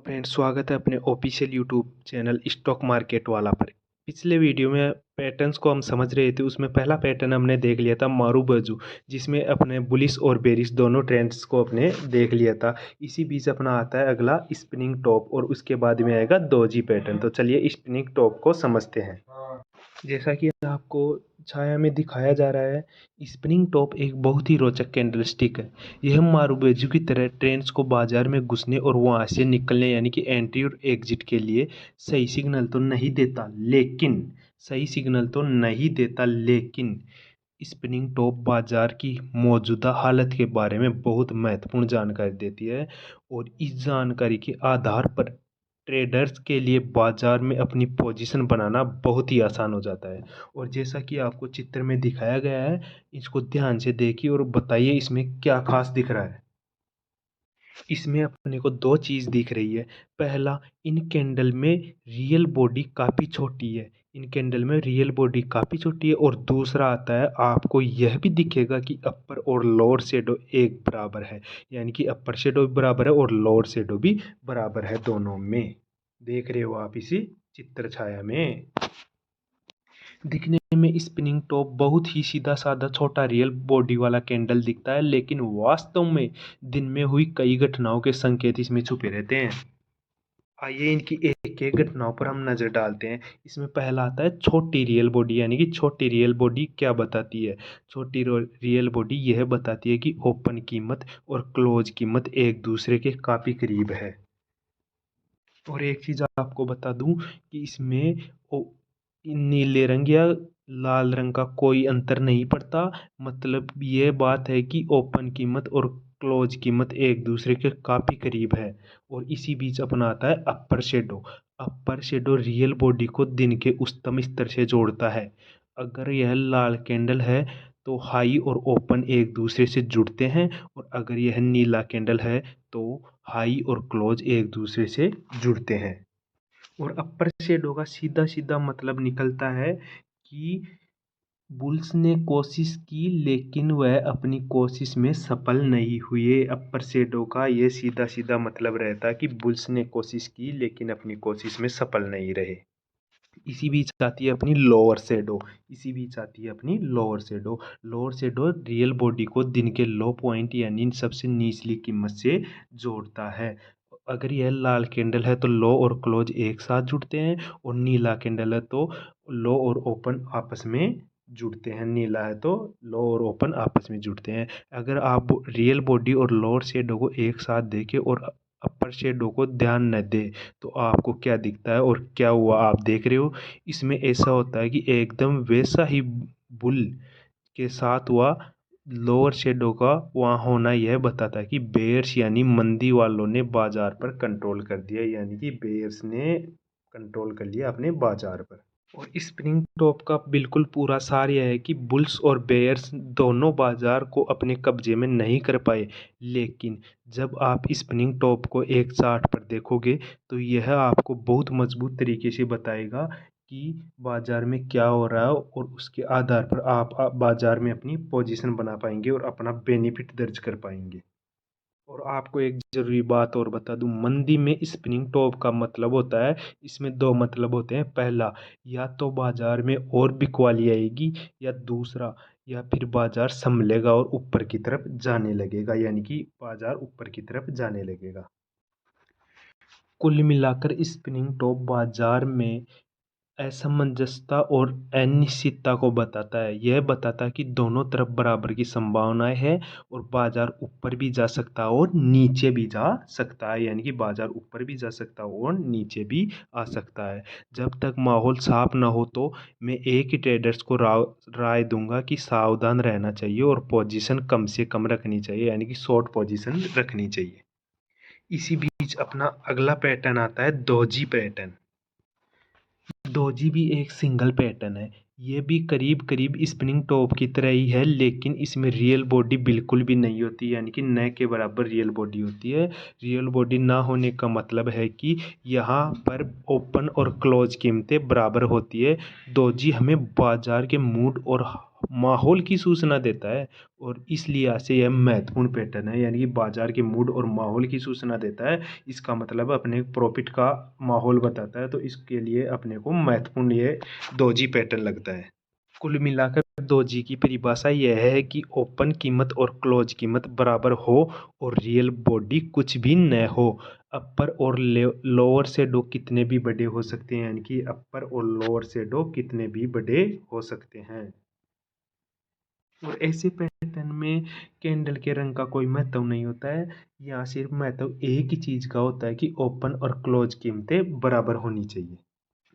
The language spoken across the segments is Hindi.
फ्रेंड्स, स्वागत है अपने official YouTube channel stock market वाला पर। पिछले वीडियो में पैटर्न्स को हम समझ रहे थे। उसमें पहला पैटर्न हमने देख लिया था मारूबोजू, जिसमें अपने बुलिश और बेरिश दोनों ट्रेंड्स को अपने देख लिया था। इसी बीच अपना आता है अगला स्पिनिंग टॉप और उसके बाद में आएगा दोजी पैटर्न। तो चलिए स्पिनिंग टॉप को समझते हैं। जैसा कि आपको छाया में दिखाया जा रहा है, स्पिनिंग टॉप एक बहुत ही रोचक कैंडलस्टिक है। यह मारूबोजू की तरह ट्रेंड्स को बाजार में घुसने और वहां से निकलने यानी कि एंट्री और एग्जिट के लिए सही सिग्नल तो नहीं देता, लेकिन स्पिनिंग टॉप बाजार की मौजूदा हालत के बारे में बहुत महत्वपूर्ण जानकारी देती है। और इस जानकारी के आधार पर ट्रेडर्स के लिए बाजार में अपनी पोजीशन बनाना बहुत ही आसान हो जाता है। और जैसा कि आपको चित्र में दिखाया गया है, इसको ध्यान से देखिए और बताइए इसमें क्या खास दिख रहा है। इसमें अपने को दो चीज़ दिख रही है। पहला, इन कैंडल में रियल बॉडी काफ़ी छोटी है। और दूसरा आता है, आपको यह भी दिखेगा कि अपर और लोअर शेडो एक बराबर है, यानी कि अपर शेडो भी बराबर है और लोअर शेडो भी बराबर है दोनों में। देख रहे हो आप इसी चित्र छाया में। दिखने में स्पिनिंग टॉप बहुत ही सीधा साधा छोटा रियल बॉडी वाला कैंडल दिखता है, लेकिन वास्तव में दिन में हुई कई घटनाओं के संकेत इसमें छुपे रहते हैं। आइए इनकी एक एक घटनाओं पर हम नज़र डालते हैं। इसमें पहला आता है छोटी रियल बॉडी, यानी कि छोटी रियल बॉडी क्या बताती है। छोटी रियल बॉडी यह बताती है कि ओपन कीमत और क्लोज कीमत एक दूसरे के काफ़ी करीब है। और एक चीज़ आपको बता दूं कि इसमें नीले रंग या लाल रंग का कोई अंतर नहीं पड़ता। मतलब ये बात है कि ओपन कीमत और क्लोज कीमत एक दूसरे के काफ़ी करीब है। और इसी बीच अपना आता है अपर शेडो रियल बॉडी को दिन के उच्चतम स्तर से जोड़ता है। अगर यह लाल कैंडल है तो हाई और ओपन एक दूसरे से जुड़ते हैं, और अगर यह नीला कैंडल है तो हाई और क्लोज एक दूसरे से जुड़ते हैं। और अपर शेडो का सीधा सीधा मतलब निकलता है कि बुल्स ने कोशिश की लेकिन वह अपनी कोशिश में सफल नहीं हुए। अपर शेडो का ये सीधा सीधा मतलब रहता है कि बुल्स ने कोशिश की लेकिन अपनी कोशिश में सफल नहीं रहे। इसी बीच आती है अपनी लोअर शेडो रियल बॉडी को दिन के लो पॉइंट यानी सबसे निचली कीमत से जोड़ता है। अगर यह लाल कैंडल है तो लो और क्लोज एक साथ जुड़ते हैं, और नीला कैंडल है तो लो और ओपन आपस में जुड़ते हैं। अगर आप रियल बॉडी और लोअर शेडो को एक साथ देखें और अपर शेडो को ध्यान न दे तो आपको क्या दिखता है और क्या हुआ आप देख रहे हो। इसमें ऐसा होता है कि एकदम वैसा ही बुल के साथ हुआ। लोअर शेडो का वहाँ होना यह बताता है कि बेयर्स यानी मंदी वालों ने बाजार पर कंट्रोल कर दिया, यानी कि बेयर्स ने कंट्रोल कर लिया अपने बाजार पर। और स्प्रिंग टॉप का बिल्कुल पूरा सार यह है कि बुल्स और बेयर्स दोनों बाजार को अपने कब्जे में नहीं कर पाए, लेकिन जब आप स्पिनिंग टॉप को एक चार्ट पर देखोगे तो यह आपको बहुत मजबूत तरीके से बताएगा कि बाजार में क्या हो रहा है, और उसके आधार पर आप बाजार में अपनी पोजीशन बना पाएंगे और अपना बेनिफिट दर्ज कर पाएंगे। और आपको एक ज़रूरी बात और बता दूं, मंदी में स्पिनिंग टॉप का मतलब होता है, इसमें दो मतलब होते हैं। पहला, या तो बाजार में और बिकवाली आएगी, या दूसरा, या फिर बाजार संभलेगा और ऊपर की तरफ जाने लगेगा, यानी कि बाजार ऊपर की तरफ जाने लगेगा। कुल मिलाकर स्पिनिंग टॉप बाजार में असमंजसता और अनिश्चितता को बताता है। यह बताता है कि दोनों तरफ बराबर की संभावनाएं है, और बाजार ऊपर भी जा सकता है और नीचे भी जा सकता है, यानी कि बाजार ऊपर भी जा सकता है और नीचे भी आ सकता है। जब तक माहौल साफ ना हो तो मैं एक ही ट्रेडर्स को राय दूंगा कि सावधान रहना चाहिए और पोजीशन कम से कम रखनी चाहिए, यानी कि शॉर्ट पोजीशन रखनी चाहिए। इसी बीच अपना अगला पैटर्न आता है दोजी पैटर्न। दोजी भी एक सिंगल पैटर्न है। ये भी करीब करीब स्पिनिंग टॉप की तरह ही है, लेकिन इसमें रियल बॉडी बिल्कुल भी नहीं होती, यानी कि न के बराबर रियल बॉडी होती है। रियल बॉडी ना होने का मतलब है कि यहाँ पर ओपन और क्लोज कीमतें बराबर होती है। दोजी हमें बाजार के मूड और माहौल की सूचना देता है और इस लिहाज से यह महत्वपूर्ण पैटर्न है, यानी कि बाजार के मूड और माहौल की सूचना देता है। इसका मतलब अपने प्रॉफिट का माहौल बताता है, तो इसके लिए अपने को महत्वपूर्ण ये दोजी पैटर्न लगता है। कुल मिलाकर दोजी की परिभाषा यह है कि ओपन कीमत और क्लोज कीमत बराबर हो और रियल बॉडी कुछ भी न हो। अपर और लोअर शैडो कितने भी बड़े हो सकते हैं, यानी कि अपर और लोअर शैडो कितने भी बड़े हो सकते हैं। और ऐसे पैटर्न में कैंडल के रंग का कोई महत्व नहीं होता है। यहाँ सिर्फ महत्व एक ही चीज़ का होता है कि ओपन और क्लोज कीमतें बराबर होनी चाहिए।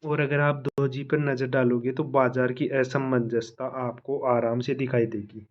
और अगर आप दोजी पर नज़र डालोगे तो बाजार की असमंजसता आपको आराम से दिखाई देगी।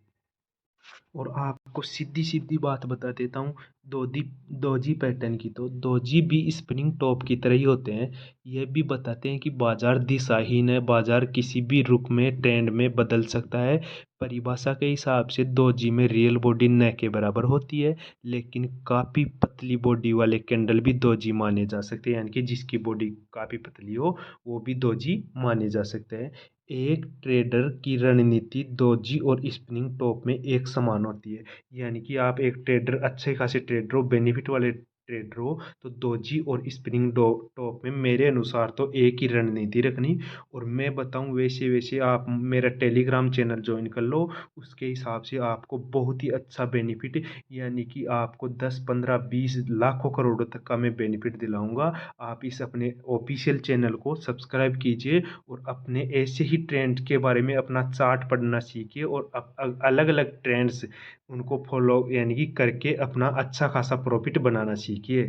और आपको सीधी-सीधी बात बता देता हूँ, दोदी दोजी पैटर्न की, तो दोजी भी स्प्रिंग टॉप की तरह ही होते हैं। यह भी बताते हैं कि बाजार दिशाहीन है, बाजार किसी भी रुख में ट्रेंड में बदल सकता है। परिभाषा के हिसाब से दोजी में रियल बॉडी न के बराबर होती है, लेकिन काफ़ी पतली बॉडी वाले कैंडल भी दोजी माने जा सकते हैं, यानी कि जिसकी बॉडी काफ़ी पतली हो वो भी दोजी माने जा सकते हैं। एक ट्रेडर की रणनीति दोजी और स्पिनिंग टॉप में एक समान होती है, यानी कि आप एक ट्रेडर अच्छे खासे ट्रेडर हो, बेनिफिट वाले ट्रेडर हो, तो दोजी और स्पिनिंग टॉप में मेरे अनुसार तो एक ही रणनीति रखनी। और मैं बताऊं, वैसे वैसे आप मेरा टेलीग्राम चैनल ज्वाइन कर लो, उसके हिसाब से आपको बहुत ही अच्छा बेनिफिट, यानी कि आपको 10 15 20 लाखों करोड़ों तक का मैं बेनिफिट दिलाऊंगा। आप इस अपने ऑफिशियल चैनल को सब्सक्राइब कीजिए और अपने ऐसे ही ट्रेंड के बारे में अपना चार्ट पढ़ना सीखिए और अलग अलग ट्रेंड्स उनको फॉलो यानी कि करके अपना अच्छा खासा प्रॉफिट बनाना सीखिए।